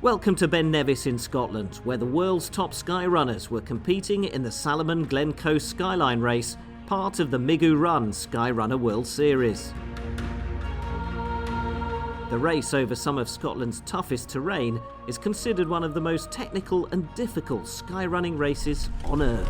Welcome to Ben Nevis in Scotland, where the world's top Skyrunners were competing in the Salomon Glen Coe Skyline race, part of the Migu Run Skyrunner World Series. The race over some of Scotland's toughest terrain is considered one of the most technical and difficult skyrunning races on earth.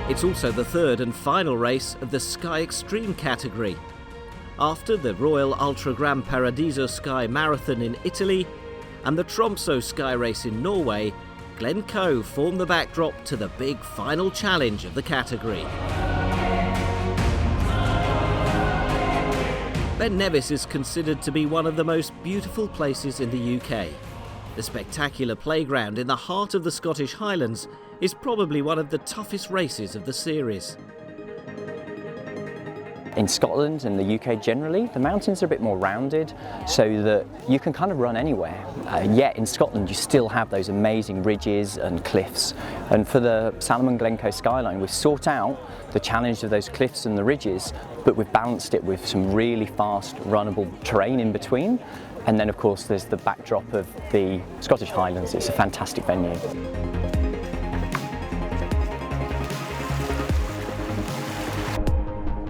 It's also the third and final race of the Sky Extreme category. After the Royal Ultra Grand Paradiso Sky Marathon in Italy and the Tromsø Sky Race in Norway, Glen Coe formed the backdrop to the big final challenge of the category. Ben Nevis is considered to be one of the most beautiful places in the UK. The spectacular playground in the heart of the Scottish Highlands is probably one of the toughest races of the series. In Scotland and the UK generally, the mountains are a bit more rounded so that you can kind of run anywhere. Yet in Scotland you still have those amazing ridges and cliffs. And for the Salomon Glen Coe Skyline, we've sought out the challenge of those cliffs and the ridges, but we've balanced it with some really fast runnable terrain in between. And then of course there's the backdrop of the Scottish Highlands. It's a fantastic venue.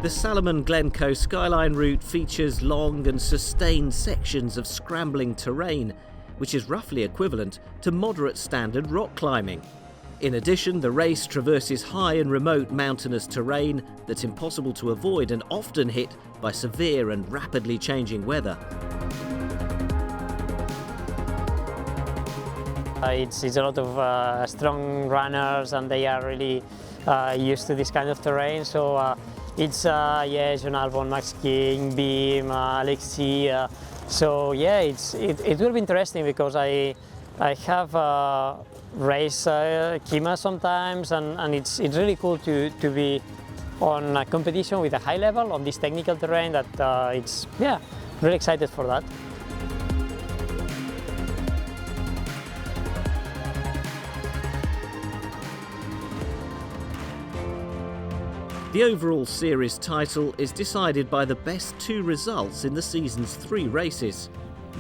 The Salomon Glen Coe Skyline route features long and sustained sections of scrambling terrain, which is roughly equivalent to moderate standard rock climbing. In addition, the race traverses high and remote mountainous terrain that's impossible to avoid and often hit by severe and rapidly changing weather. It's a lot of strong runners, and they are really used to this kind of terrain. So it's John Albon, Max King, Beam, Alexi. So yeah, it will be interesting because I have race Kima sometimes, and it's really cool to be on a competition with a high level on this technical terrain. That it's really excited for that. The overall series title is decided by the best two results in the season's 3 races.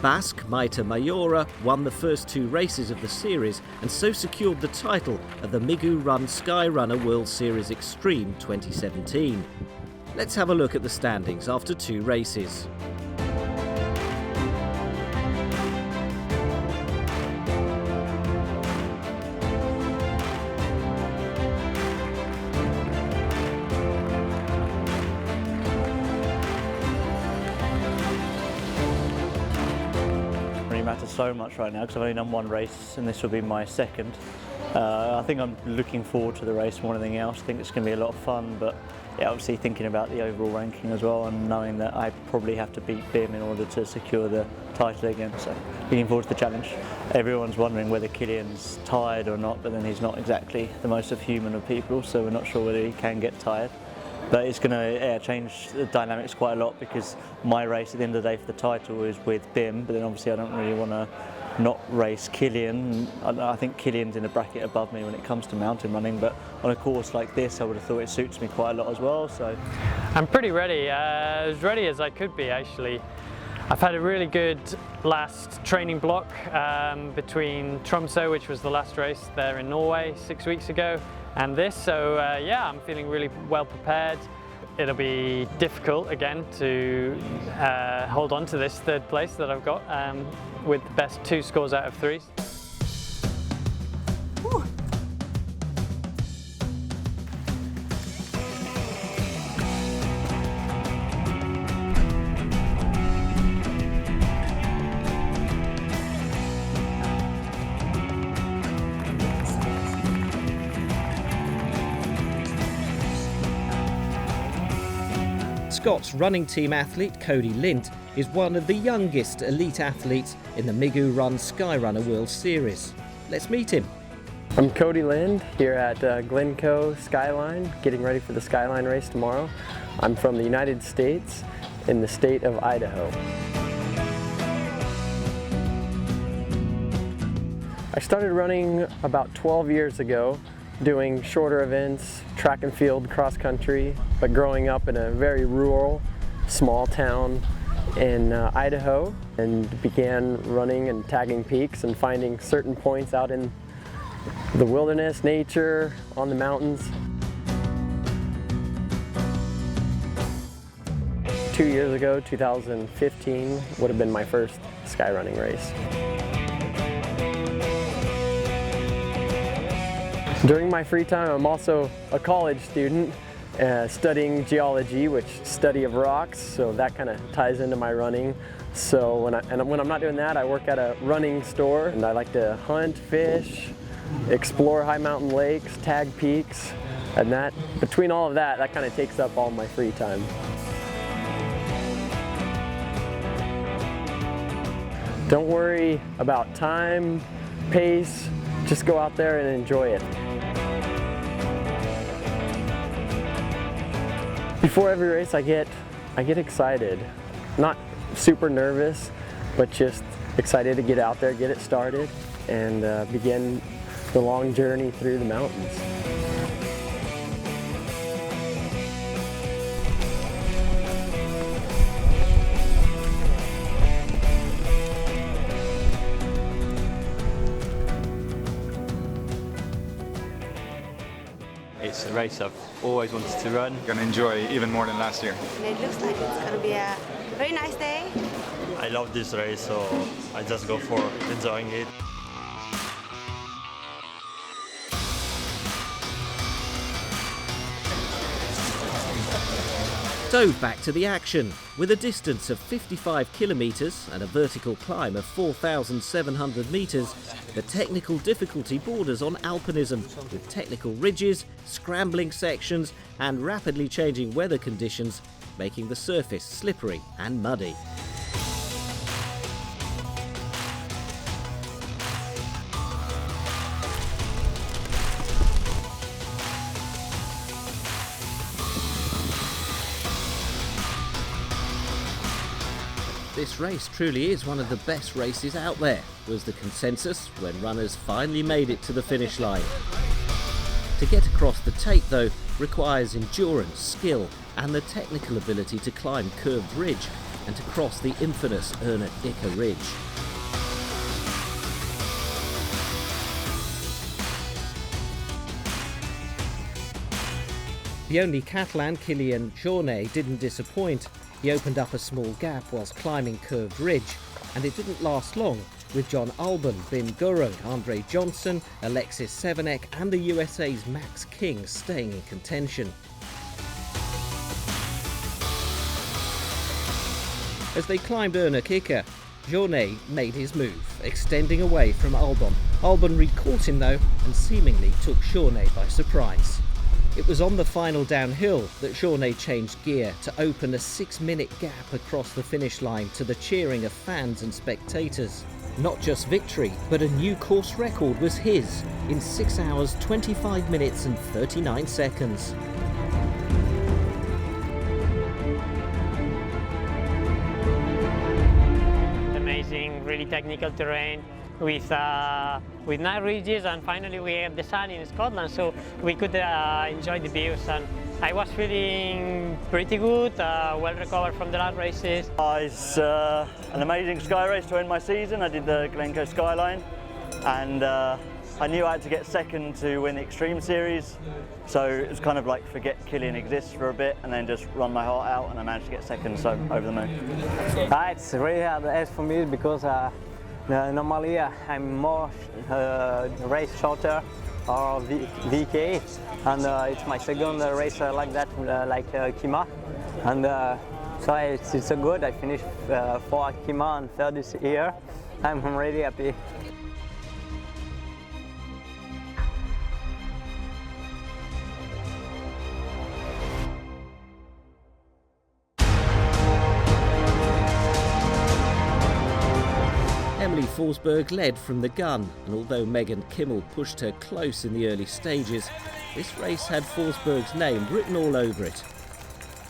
Basque Maita Mayora won the first 2 races of the series and so secured the title of the Migu Run Skyrunner World Series Extreme 2017. Let's have a look at the standings after 2 races. Matters so much right now because I've only done 1 race and this will be my second. I think I'm looking forward to the race more than anything else. I think it's going to be a lot of fun, but yeah, obviously thinking about the overall ranking as well and knowing that I probably have to beat Bim in order to secure the title again. So looking forward to the challenge. Everyone's wondering whether Killian's tired or not, but then he's not exactly the most human of people, so we're not sure whether he can get tired. But it's going to change the dynamics quite a lot because my race at the end of the day for the title is with Bim, but then obviously I don't really want to not race Killian. I think Killian's in a bracket above me when it comes to mountain running, but on a course like this I would have thought it suits me quite a lot as well. So I'm pretty ready, as ready as I could be actually. I've had a really good last training block between Tromsø, which was the last race there in Norway 6 weeks ago, and this, so yeah, I'm feeling really well prepared. It'll be difficult again to hold on to this 3rd place that I've got with the best 2 scores out of 3. Whew. Scott's running team athlete Cody Lint is one of the youngest elite athletes in the Migu Run Skyrunner World Series. Let's meet him. I'm Cody Lind here at Glen Coe Skyline, getting ready for the Skyline race tomorrow. I'm from the United States in the state of Idaho. I started running about 12 years ago, doing shorter events, track and field, cross country, but growing up in a very rural, small town in Idaho, and began running and tagging peaks and finding certain points out in the wilderness, nature, on the mountains. 2 years ago, 2015, would have been my first skyrunning race. During my free time, I'm also a college student studying geology, which study of rocks, so that kind of ties into my running. So when I'm not doing that, I work at a running store, and I like to hunt, fish, explore high mountain lakes, tag peaks, and that, between all of that, that kind of takes up all my free time. Don't worry about time, pace, just go out there and enjoy it. Before every race I get excited. Not super nervous, but just excited to get out there, get it started, and begin the long journey through the mountains. It's a race I've always wanted to run. Gonna enjoy even more than last year. It looks like it's gonna be a very nice day. I love this race, so I just go for enjoying it. So back to the action. With a distance of 55 kilometres and a vertical climb of 4,700 metres, the technical difficulty borders on alpinism, with technical ridges, scrambling sections and rapidly changing weather conditions, making the surface slippery and muddy. This race truly is one of the best races out there, was the consensus when runners finally made it to the finish line. To get across the tape, though, requires endurance, skill and the technical ability to climb curved ridge and to cross the infamous Erna Ica Ridge. The only Catalan, Kilian Jornet, didn't disappoint. He opened up a small gap whilst climbing curved ridge, and it didn't last long, with John Albon, Bim Gurung, Andre Johnson, Alexis Sevenek and the USA's Max King staying in contention. As they climbed Erna Ica, Jornet made his move, extending away from Albon. Albon re-caught him though, and seemingly took Jornet by surprise. It was on the final downhill that Jornet changed gear to open a 6-minute gap across the finish line to the cheering of fans and spectators. Not just victory, but a new course record was his in 6 hours, 25 minutes and 39 seconds. Amazing, really technical terrain with nice ridges, and finally we had the sun in Scotland, so we could enjoy the views, and I was feeling pretty good, well recovered from the last races. It's an amazing sky race to end my season. I did the Glen Coe Skyline, and I knew I had to get second to win the Extreme Series, so it was kind of like forget Kilian exists for a bit and then just run my heart out, and I managed to get second, so over the moon. It's really hard as for me because normally I'm more race shorter or VK, and it's my second race like that, like Kima, and so it's so good. I finished for Kima and third this year. I'm really happy. Emily Forsberg led from the gun, and although Megan Kimmel pushed her close in the early stages, this race had Forsberg's name written all over it.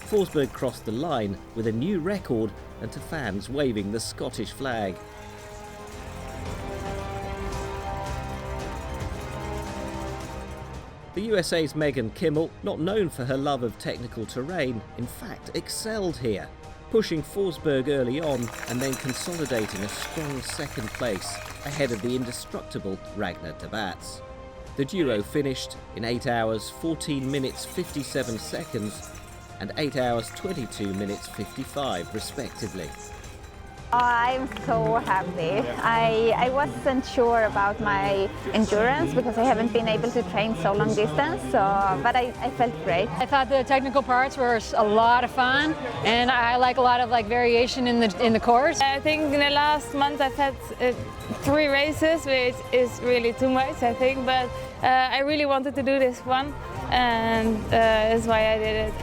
Forsberg crossed the line with a new record and to fans waving the Scottish flag. The USA's Megan Kimmel, not known for her love of technical terrain, in fact excelled here, pushing Forsberg early on and then consolidating a strong second place ahead of the indestructible Ragnar de Bats. The duo finished in 8 hours 14 minutes 57 seconds and 8 hours 22 minutes 55 respectively. I'm so happy. I wasn't sure about my endurance because I haven't been able to train so long distance, but I felt great. I thought the technical parts were a lot of fun, and I like a lot of variation in the course. I think in the last month I've had 3 races, which is really too much, I think, but I really wanted to do this one, and that's why I did it.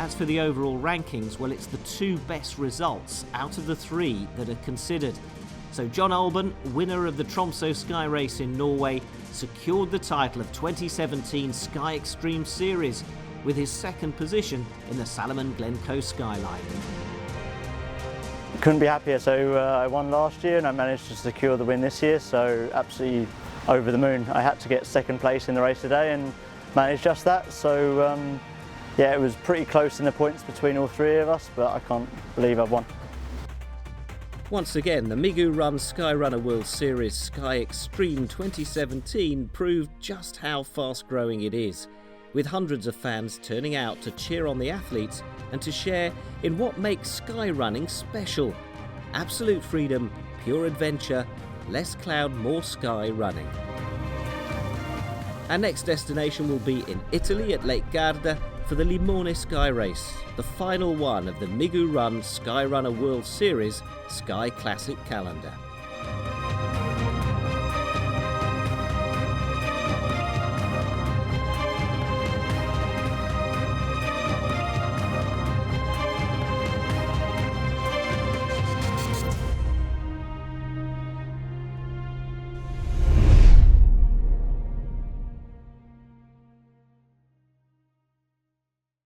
As for the overall rankings, well, it's the 2 best results out of the 3 that are considered. So John Olben, winner of the Tromsø Sky Race in Norway, secured the title of 2017 Sky Extreme Series with his 2nd position in the Salomon Glen Coe Skyline. Couldn't be happier. So I won last year and I managed to secure the win this year, so absolutely over the moon. I had to get 2nd place in the race today and managed just that. So yeah, it was pretty close in the points between all 3 of us, but I can't believe I've won. Once again, the Migu run Skyrunner World Series Sky Extreme 2017 proved just how fast-growing it is, with hundreds of fans turning out to cheer on the athletes and to share in what makes skyrunning special. Absolute freedom, pure adventure, less cloud, more sky running. Our next destination will be in Italy at Lake Garda for the Limone Sky Race, the final one of the Migu Run Skyrunner World Series Sky Classic calendar.